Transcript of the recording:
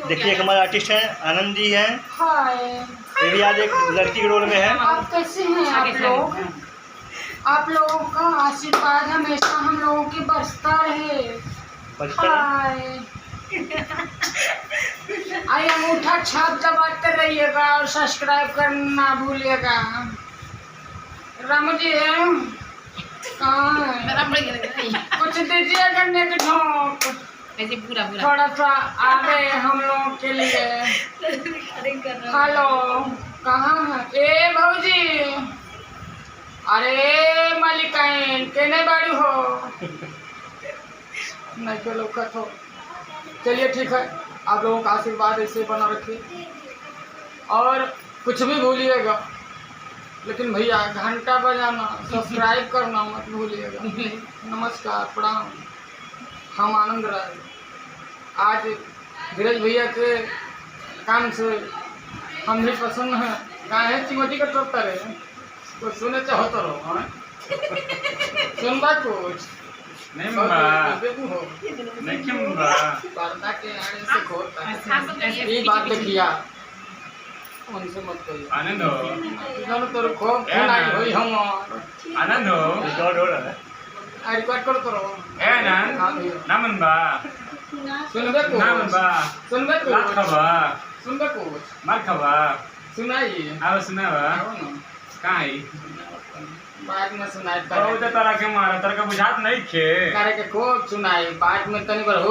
देखिए हमारे आर्टिस्ट हैं आनंद जी हैं। हाय, ये भी आज एक लड़की के रोल में है। आप कैसे हैं आप लोग? आप लोगों का आशीर्वाद हमेशा हम लोगों की बरसता रहे। हाय, आई अंगूठा छाप दबाते रहिएगा और सब्सक्राइब करना ना भूलिएगा। रामू जी कहाँ है? कुछ दीजिएगा नेक ढोक, थोड़ा सा आगे हम लोगों के लिए। हेलो, कहाँ है? ए भौजी, अरे मालिकाइन केने बाड़ी हो? नहीं तो लौकत हो। चलिए ठीक है, आप लोगों का आशीर्वाद ऐसे बना रखिए और कुछ भी भूलिएगा, लेकिन भैया घंटा बजाना, सब्सक्राइब करना मत भूलिएगा। नमस्कार, प्रणाम। हम आनंद राय आज धीरज भैया के काम से हम भी पसंद हैं। कहाँ है चिमटी का टोटा रे? कुछ सुने चाहते रहो हैं? सुनबा कुछ नहीं बा, देखू हो नहीं क्यों बा, पर्दा के आने से खोलता है। ये बात देखिया उनसे मत कहिए। आनंद हो, जानो तो खूब खिलाई हुई हम आनंद हो, रिकॉर्ड हो रहा है। रिकॉर्ड करो करो। ए आनंद, नामन बा, सुनबे को नामन बा, सुनबे को लाख बा, सुनबे को मार खबा, सुनाई आवाज सुना बा, आओ ना कहाँ है? बाद में सुनाई बहुत तरह के मारा, तरह के बुझात नहीं खे। करे के खूब सुनाई बाद में तनी बार हो